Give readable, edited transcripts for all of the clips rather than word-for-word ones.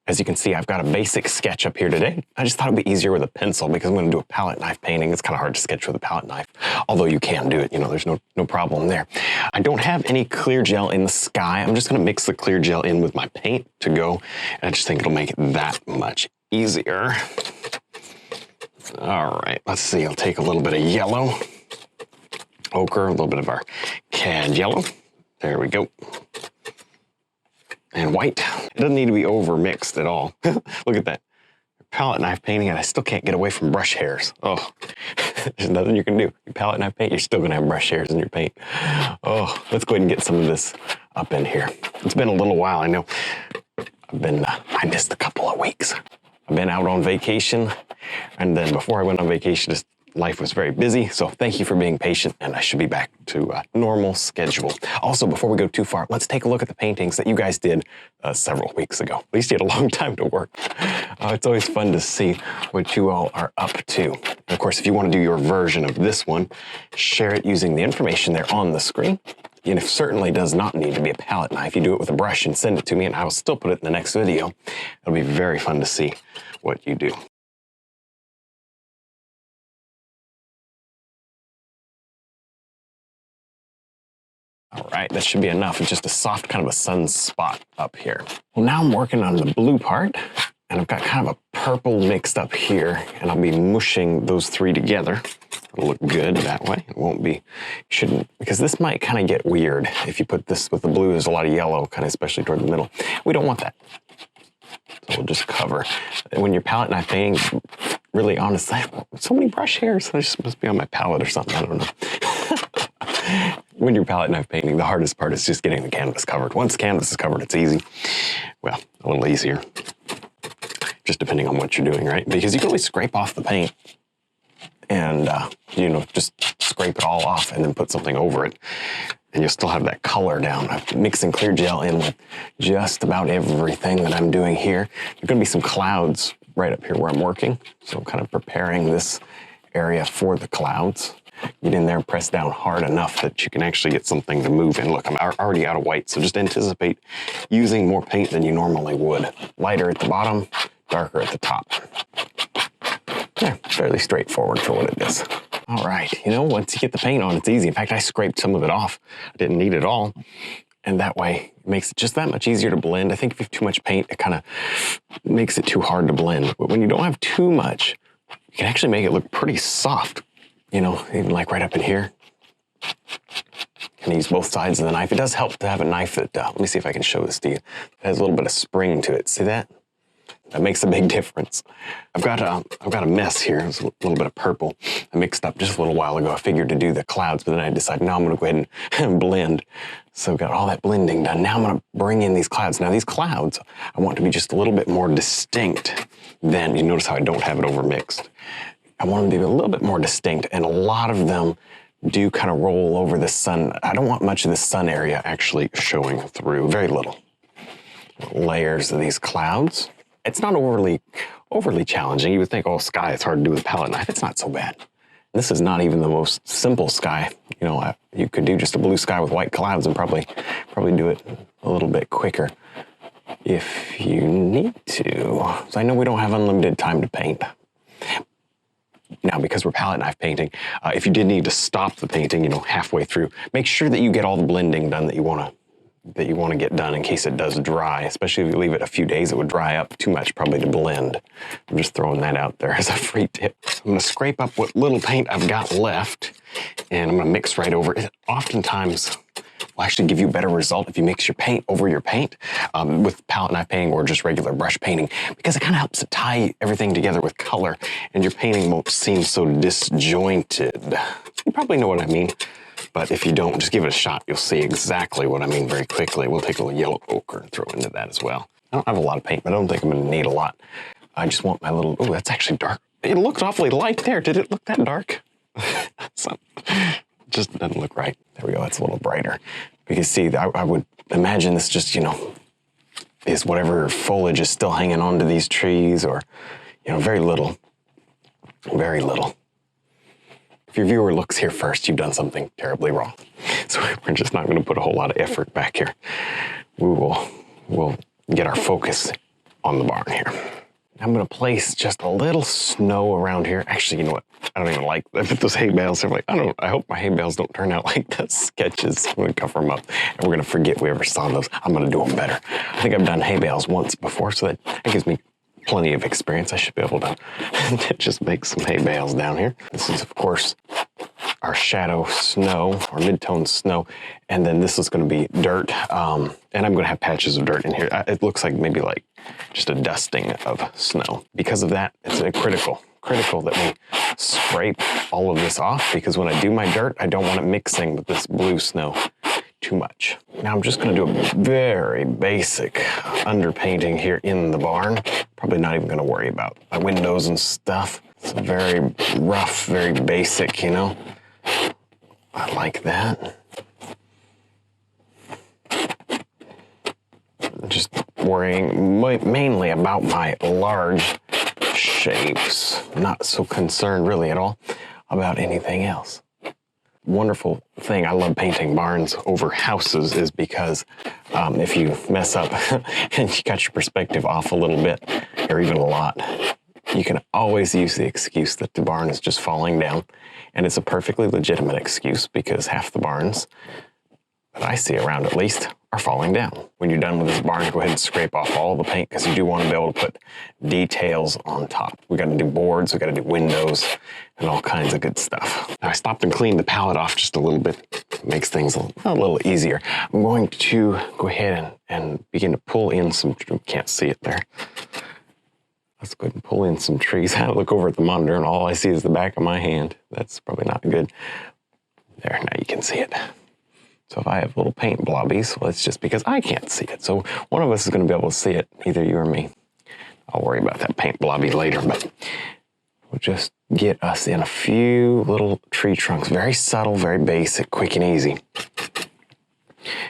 As you can see, I've got a basic sketch up here today. I just thought it'd be easier with a pencil because I'm gonna do a palette knife painting. It's kind of hard to sketch with a palette knife, although you can do it, there's no problem there. I don't have any clear gel in the sky. I'm just gonna mix the clear gel in with my paint to go, and I just think it'll make it that much easier. All right, let's see, I'll take a little bit of yellow, ochre, a little bit of our cad yellow. There we go. And white. It doesn't need to be over mixed at all. Look at that. Palette knife painting, and I still can't get away from brush hairs. Oh, there's nothing you can do. You palette knife paint, you're still gonna have brush hairs in your paint. Oh, let's go ahead and get some of this up in here. It's been a little while, I know. I missed a couple of weeks. I've been out on vacation, and then before I went on vacation, life was very busy, so thank you for being patient, and I should be back to a normal schedule. Also, before we go too far, let's take a look at the paintings that you guys did several weeks ago. At least you had a long time to work. It's always fun to see what you all are up to. And of course, if you want to do your version of this one, share it using the information there on the screen. And it certainly does not need to be a palette knife. You do it with a brush and send it to me, and I will still put it in the next video. It'll be very fun to see what you do. All right, that should be enough. It's just a soft kind of a sunspot up here. Well, now I'm working on the blue part, and I've got kind of a purple mixed up here, and I'll be mushing those three together. It'll look good that way. It won't be, shouldn't, because this might kind of get weird if you put this with the blue. There's a lot of yellow, kind of especially toward the middle. We don't want that. So we'll just cover. When you're palette knife painting, really honestly, so many brush hairs. I just must be on my palette or something, I don't know. When you're palette knife painting, the hardest part is just getting the canvas covered. Once the canvas is covered, it's easy. Well, a little easier, just depending on what you're doing, right? Because you can always scrape off the paint and, just scrape it all off and then put something over it, and you'll still have that color down. I'm mixing clear gel in with just about everything that I'm doing here. There's gonna be some clouds right up here where I'm working, so I'm kind of preparing this area for the clouds. Get in there and press down hard enough that you can actually get something to move in. Look, I'm already out of white, so just anticipate using more paint than you normally would. Lighter at the bottom, darker at the top. Yeah, fairly straightforward for what it is. All right, once you get the paint on, it's easy. In fact, I scraped some of it off. I didn't need it all. And that way, it makes it just that much easier to blend. I think if you have too much paint, it kind of makes it too hard to blend. But when you don't have too much, you can actually make it look pretty soft. Even like right up in here. Can use both sides of the knife. It does help to have a knife that, let me see if I can show this to you. It has a little bit of spring to it. See that? That makes a big difference. I've got a mess here. It's a little bit of purple. I mixed up just a little while ago. I figured to do the clouds, but then I decided, no, I'm gonna go ahead and blend. So I've got all that blending done. Now I'm gonna bring in these clouds. Now these clouds, I want to be just a little bit more distinct than, you notice how I don't have it over mixed. I want them to be a little bit more distinct, and a lot of them do kind of roll over the sun. I don't want much of the sun area actually showing through, very little. Layers of these clouds. It's not overly challenging. You would think, oh, sky, it's hard to do with a palette knife. It's not so bad. This is not even the most simple sky. You could do just a blue sky with white clouds and probably do it a little bit quicker if you need to. So I know we don't have unlimited time to paint. Now, because we're palette knife painting, if you did need to stop the painting, halfway through, make sure that you get all the blending done that you want to get done in case it does dry. Especially if you leave it a few days, it would dry up too much probably to blend. I'm just throwing that out there as a free tip. I'm going to scrape up what little paint I've got left, and I'm going to mix right over it. Oftentimes, will actually give you a better result if you mix your paint over your paint with palette knife painting or just regular brush painting, because it kind of helps to tie everything together with color, and your painting won't seem so disjointed. You probably know what I mean, but if you don't, just give it a shot. You'll see exactly what I mean very quickly. We'll take a little yellow ochre and throw into that as well. I don't have a lot of paint, but I don't think I'm going to need a lot. I just want my little, oh, that's actually dark. It looked awfully light there. Did it look that dark? Just doesn't look right. There we go, that's a little brighter. Because see, I would imagine this just, is whatever foliage is still hanging on to these trees, or, very little. Very little. If your viewer looks here first, you've done something terribly wrong. So we're just not gonna put a whole lot of effort back here. We'll get our focus on the barn here. I'm gonna place just a little snow around here. Actually, you know what? I don't even like those hay bales. I'm like, I hope my hay bales don't turn out like the sketches. I'm gonna cover them up and we're gonna forget we ever saw those. I'm gonna do them better. I think I've done hay bales once before, so that gives me plenty of experience. I should be able to just make some hay bales down here. This is, of course, our shadow snow, or mid-tone snow, and then this is going to be dirt, and I'm going to have patches of dirt in here. It looks like maybe like just a dusting of snow. Because of that, it's critical that we scrape all of this off, because when I do my dirt, I don't want it mixing with this blue snow too much. Now I'm just going to do a very basic underpainting here in the barn. Probably not even going to worry about my windows and stuff. It's very rough, very basic, you know. I like that. Just worrying mainly about my large shapes. Not so concerned really at all about anything else. Wonderful thing, I love painting barns over houses, is because if you mess up and you got your perspective off a little bit, or even a lot, you can always use the excuse that the barn is just falling down. And it's a perfectly legitimate excuse, because half the barns that I see around, at least, are falling down. When you're done with this barn, go ahead and scrape off all the paint, because you do want to be able to put details on top. We got to do boards, we got to do windows, and all kinds of good stuff. Now I stopped and cleaned the palette off just a little bit. It makes things a little easier. I'm going to go ahead and begin to pull in some, you can't see it there. Let's go ahead and pull in some trees. I look over at the monitor and all I see is the back of my hand. That's probably not good. There, now you can see it. So if I have little paint blobbies, well, it's just because I can't see it. So one of us is going to be able to see it, either you or me. I'll worry about that paint blobby later, but we'll just get us in a few little tree trunks. Very subtle, very basic, quick and easy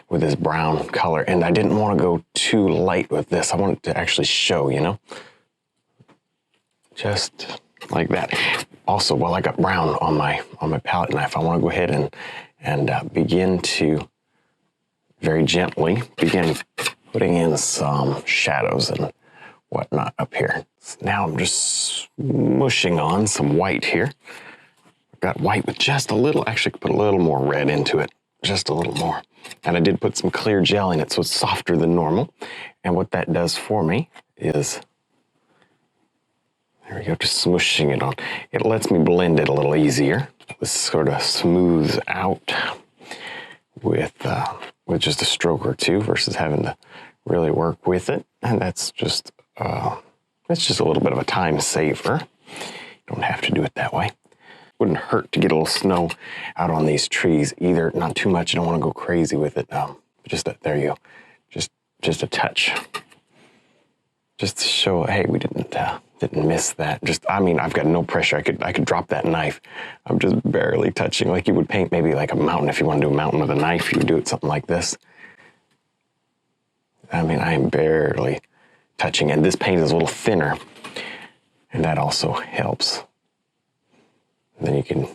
with this brown color. And I didn't want to go too light with this. I wanted to actually show, you know, just like that. Also, while I got brown on my palette knife, I want to go ahead and begin to very gently begin putting in some shadows and whatnot up here. So now I'm just mushing on some white here. I've got white with just a little, actually put a little more red into it, just a little more. And I did put some clear gel in it, so it's softer than normal. And what that does for me is, there we go, just smooshing it on. It lets me blend it a little easier. This sort of smooths out with just a stroke or two versus having to really work with it. And that's just a little bit of a time saver. You don't have to do it that way. Wouldn't hurt to get a little snow out on these trees either. Not too much. You don't want to go crazy with it. There you go. Just a touch. Just to show, hey, we didn't miss that. I mean, I've got no pressure. I could drop that knife. I'm just barely touching, like you would paint maybe like a mountain. If you want to do a mountain with a knife, you would do it something like this. I mean, I am barely touching, and this paint is a little thinner, and that also helps. And then you can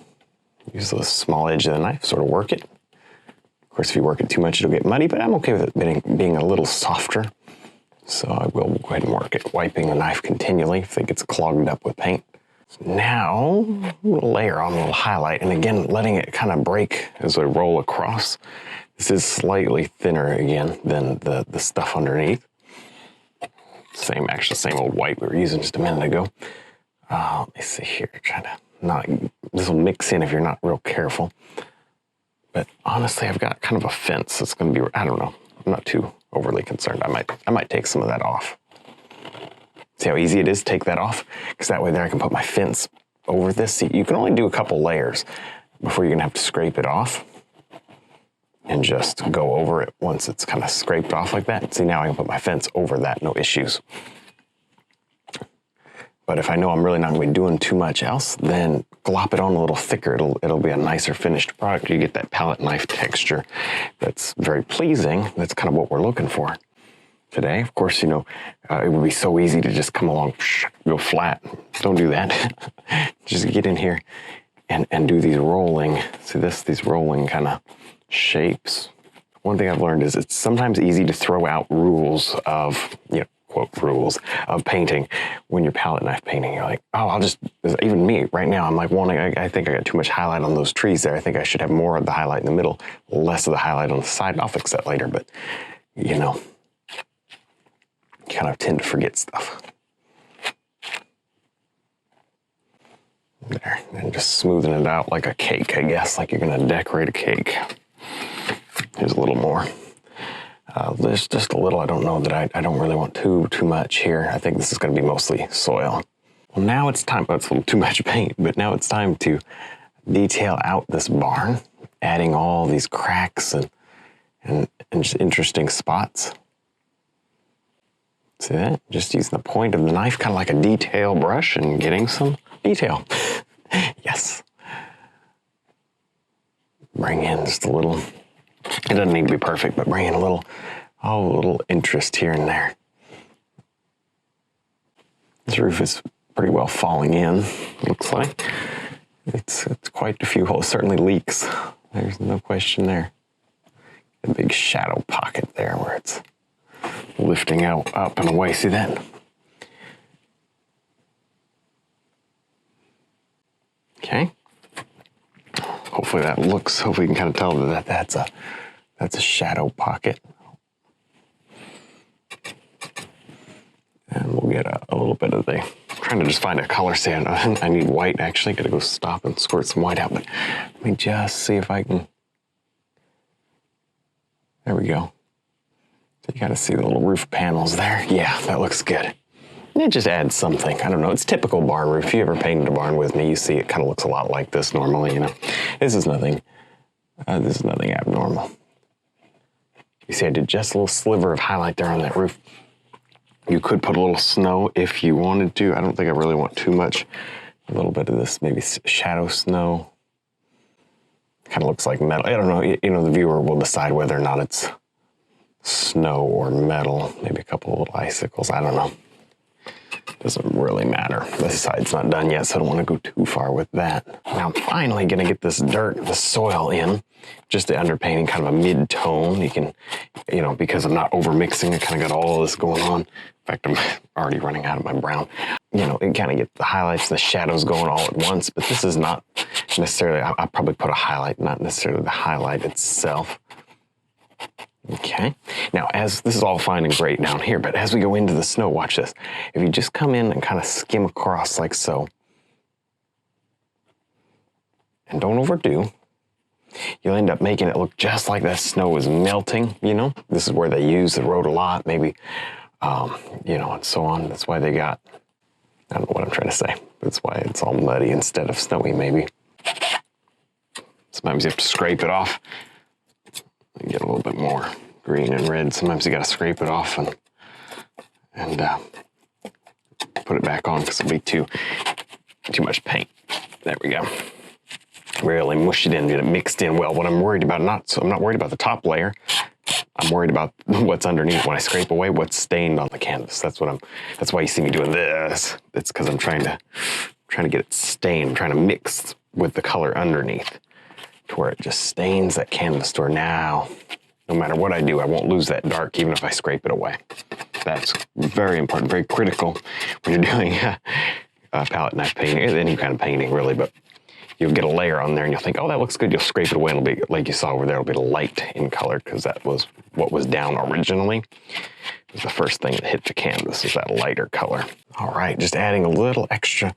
use the small edge of the knife, sort of work it. Of course, if you work it too much, it'll get muddy, but I'm okay with it being a little softer. So I will go ahead and work it, wiping the knife continually if it gets clogged up with paint. Now, a little layer on, a little highlight, and again, letting it kind of break as I roll across. This is slightly thinner again than the stuff underneath. Same old white we were using just a minute ago. Let me see here, this will mix in if you're not real careful. But honestly, I've got kind of a fence that's going to be, I don't know, I'm not too overly concerned. I might take some of that off. See how easy it is to take that off? Because that way there I can put my fence over this. See, you can only do a couple layers before you're gonna have to scrape it off and just go over it once it's kind of scraped off like that. See, now I can put my fence over that, no issues. But if I know I'm really not gonna be doing too much else, then glop it on a little thicker. It'll be a nicer finished product. You get that palette knife texture that's very pleasing. That's kind of what we're looking for today. Of course, you know, it would be so easy to just come along, go flat. Don't do that. Just get in here and do these rolling, these rolling kind of shapes. One thing I've learned is it's sometimes easy to throw out rules of, you know, quote rules of painting. When you're palette knife painting, you're like, oh, I'll just, even me right now, I'm like I think I got too much highlight on those trees there. I think I should have more of the highlight in the middle, less of the highlight on the side. I'll fix that later, but you know, kind of tend to forget stuff. There, and just smoothing it out like a cake, I guess, like you're gonna decorate a cake. Here's a little more. There's just a little, I don't know that I don't really want too much here. I think this is gonna be mostly soil. Well, now it's time, that's a little too much paint, but now it's time to detail out this barn, adding all these cracks and just interesting spots. See that? Just using the point of the knife, kind of like a detail brush, and getting some detail. Yes. Bring in just a little, it doesn't need to be perfect, but bring in a little interest here and there. This roof is pretty well falling in, looks like. It's quite a few holes, certainly leaks. There's no question there. A big shadow pocket there where it's lifting out, up and away. See that? Okay. Hopefully that looks, hopefully you can kind of tell that that's a shadow pocket. And we'll get a little bit of I'm trying to just find a color. See, I need white actually. Gotta go stop and squirt some white out, but let me just see if I can. There we go. So you gotta see the little roof panels there. Yeah, that looks good. And it just adds something. I don't know, it's typical barn roof. If you ever painted a barn with me, you see it kind of looks a lot like this normally, you know. This is nothing abnormal. You see I did just a little sliver of highlight there on that roof. You could put a little snow if you wanted to. I don't think I really want too much. A little bit of this maybe shadow snow. Kind of looks like metal. I don't know, you know, the viewer will decide whether or not it's snow or metal. Maybe a couple of little icicles, I don't know. Doesn't really matter. This side's not done yet, so I don't want to go too far with that. Now I'm finally gonna get this dirt, the soil in, just the underpainting, kind of a mid-tone. You can, you know, because I'm not over mixing, I kind of got all this going on. In fact, I'm already running out of my brown. You know, it kind of get the highlights, the shadows going all at once, but this is not necessarily, I'll probably put a highlight, not necessarily the highlight itself. Okay, now as this is all fine and great down here, but as we go into the snow, watch this. If you just come in and kind of skim across like so, and don't overdo, you'll end up making it look just like that snow is melting, you know? This is where they use the road a lot, maybe, you know, and so on. That's why they got, I don't know what I'm trying to say. That's why it's all muddy instead of snowy, maybe. Sometimes you have to scrape it off. You get a little bit more green and red. Sometimes you got to scrape it off and put it back on because it'll be too much paint. There we go. Really mush it in, get it mixed in well. What I'm worried about, I'm not worried about the top layer. I'm worried about what's underneath when I scrape away what's stained on the canvas. That's why you see me doing this. It's because I'm trying to get it stained. I'm trying to mix with the color underneath, to where it just stains that canvas to where now, no matter what I do, I won't lose that dark even if I scrape it away. That's very important, very critical when you're doing palette knife painting, any kind of painting really, but you'll get a layer on there and you'll think, oh, that looks good. You'll scrape it away and it'll be, like you saw over there, it'll be light in color because that was what was down originally. It was the first thing that hit the canvas is that lighter color. All right, just adding a little extra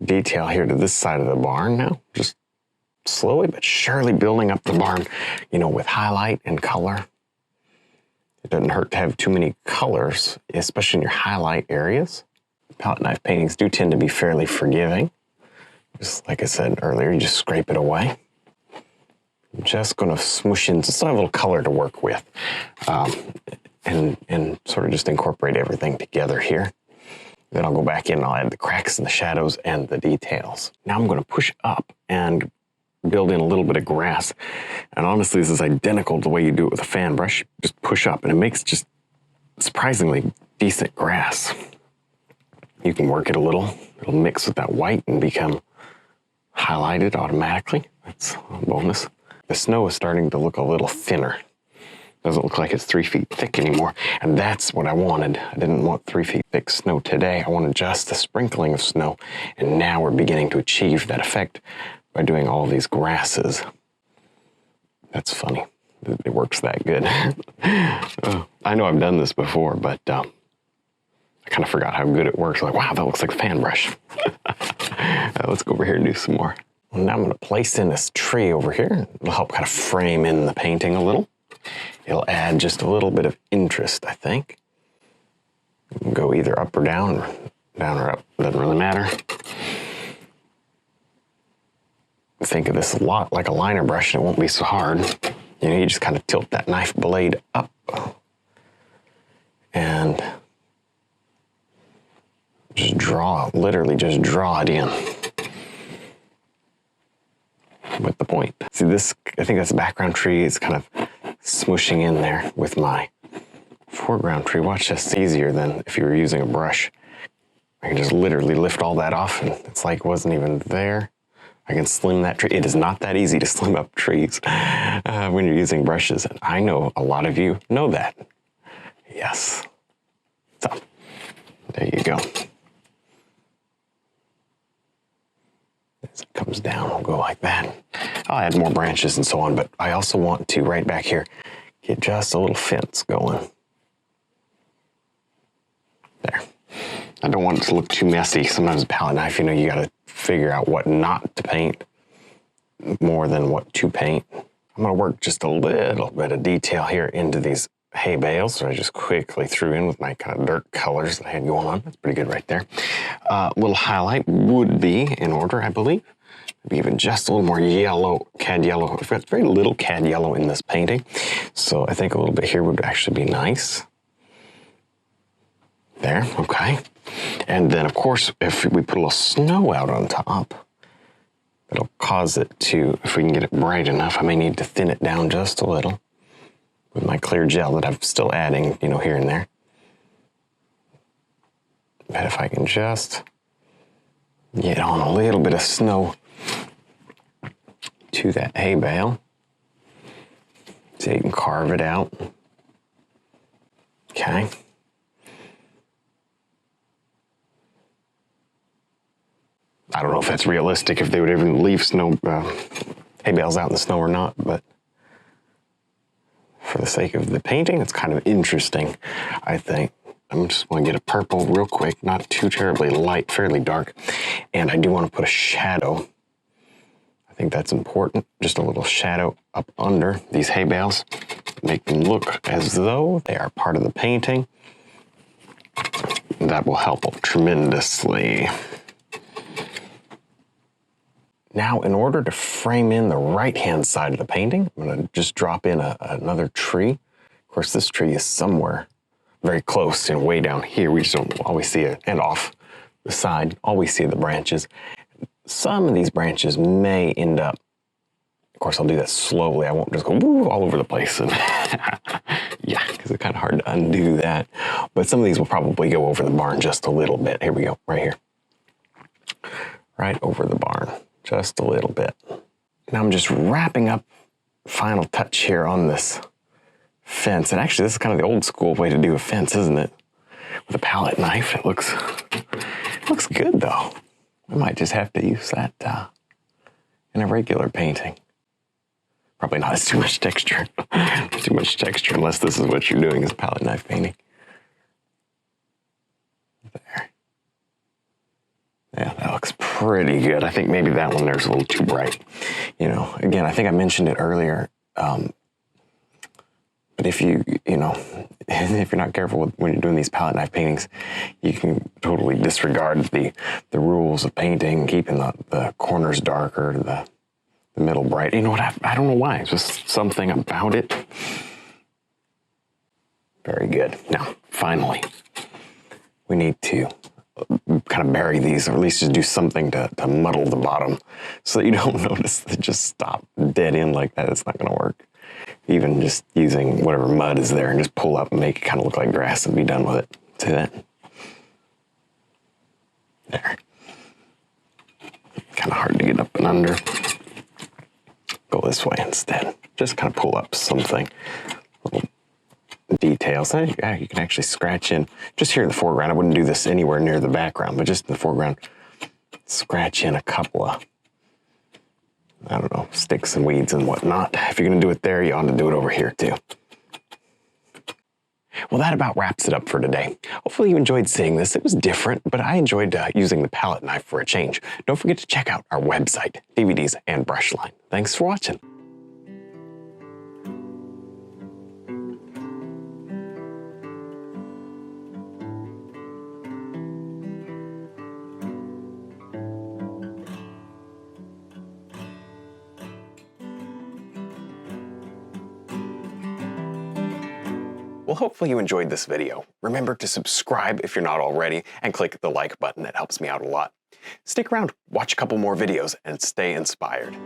detail here to this side of the barn now. Just slowly but surely building up the barn, you know, with highlight and color. It doesn't hurt to have too many colors, especially in your highlight areas. Palette knife paintings do tend to be fairly forgiving. Just like I said earlier, you just scrape it away. I'm just gonna smoosh in, just so I have a little color to work with, and sort of just incorporate everything together here. Then I'll go back in and I'll add the cracks and the shadows and the details. Now I'm gonna push up and build in a little bit of grass. And honestly, this is identical to the way you do it with a fan brush. Just push up and it makes just surprisingly decent grass. You can work it a little. It'll mix with that white and become highlighted automatically. That's a bonus. The snow is starting to look a little thinner. Doesn't look like it's 3 feet thick anymore. And that's what I wanted. I didn't want 3 feet thick snow today. I wanted just a sprinkling of snow. And now we're beginning to achieve that effect by doing all these grasses. That's funny. It works that good. I know I've done this before, but I kind of forgot how good it works. Like, wow, that looks like a fan brush. Let's go over here and do some more. Well, now I'm going to place in this tree over here. It'll help kind of frame in the painting a little. It'll add just a little bit of interest, I think. You can go either up or down or up. Doesn't really matter. Think of this a lot like a liner brush, and it won't be so hard. You know, you just kind of tilt that knife blade up and just draw, literally just draw it in with the point. See this, I think that's a background tree. It's kind of smooshing in there with my foreground tree. Watch this, it's easier than if you were using a brush. I can just literally lift all that off and it's like it wasn't even there. I can slim that tree. It is not that easy to slim up trees when you're using brushes. And I know a lot of you know that. Yes. So, there you go. As it comes down, we'll go like that. I'll add more branches and so on, but I also want to, right back here, get just a little fence going. There. I don't want it to look too messy. Sometimes a palette knife, you know, you gotta figure out what not to paint more than what to paint. I'm gonna work just a little bit of detail here into these hay bales that I just quickly threw in with my kind of dirt colors that I had going on. That's pretty good right there. Little highlight would be in order, I believe. Maybe even just a little more yellow, cad yellow. I've got very little cad yellow in this painting, so I think a little bit here would actually be nice. There, okay. And then, of course, if we put a little snow out on top, it'll cause it to, if we can get it bright enough, I may need to thin it down just a little with my clear gel that I'm still adding, you know, here and there. But if I can just get on a little bit of snow to that hay bale, so you can carve it out. Okay. I don't know if that's realistic, if they would even leave snow hay bales out in the snow or not, but for the sake of the painting, it's kind of interesting, I think. I'm just want to get a purple real quick, not too terribly light, fairly dark. And I do want to put a shadow. I think that's important. Just a little shadow up under these hay bales. Make them look as though they are part of the painting. That will help tremendously. Now, in order to frame in the right-hand side of the painting, I'm going to just drop in another tree. Of course, this tree is somewhere very close, you know, way down here. We just don't always see it, and off the side, always see the branches. Some of these branches may end up, of course, I'll do that slowly. I won't just go woo, all over the place. And yeah, because it's kind of hard to undo that. But some of these will probably go over the barn just a little bit. Here we go, right here. Right over the barn. Just a little bit. Now I'm just wrapping up final touch here on this fence. And actually, this is kind of the old school way to do a fence, isn't it? With a palette knife. It looks good, though. I might just have to use that in a regular painting. Probably not. It's too much texture. Too much texture, unless this is what you're doing, is a palette knife painting. There. Yeah, that looks pretty good. I think maybe that one there's a little too bright. You know, again, I think I mentioned it earlier, but if you know, if you're not careful when you're doing these palette knife paintings, you can totally disregard the rules of painting, keeping the corners darker, the middle bright. You know what, I don't know why, it's just something about it. Very good. Now, finally, we need to kind of bury these, or at least just do something to muddle the bottom so that you don't notice that just stop dead end like that. It's not going to work. Even just using whatever mud is there and just pull up and make it kind of look like grass and be done with it. See that? There. Kind of hard to get up and under. Go this way instead. Just kind of pull up something. A little details. Yeah, you can actually scratch in just here in the foreground. I wouldn't do this anywhere near the background, but just in the foreground, scratch in a couple of, I don't know, sticks and weeds and whatnot. If you're gonna do it there, you ought to do it over here too. Well, that about wraps it up for today. Hopefully you enjoyed seeing this. It was different, but I enjoyed using the palette knife for a change. Don't forget to check out our website, DVDs, and brush line. Thanks for watching. Well, hopefully you enjoyed this video. Remember to subscribe if you're not already, and click the like button. It helps me out a lot. Stick around, watch a couple more videos, and stay inspired.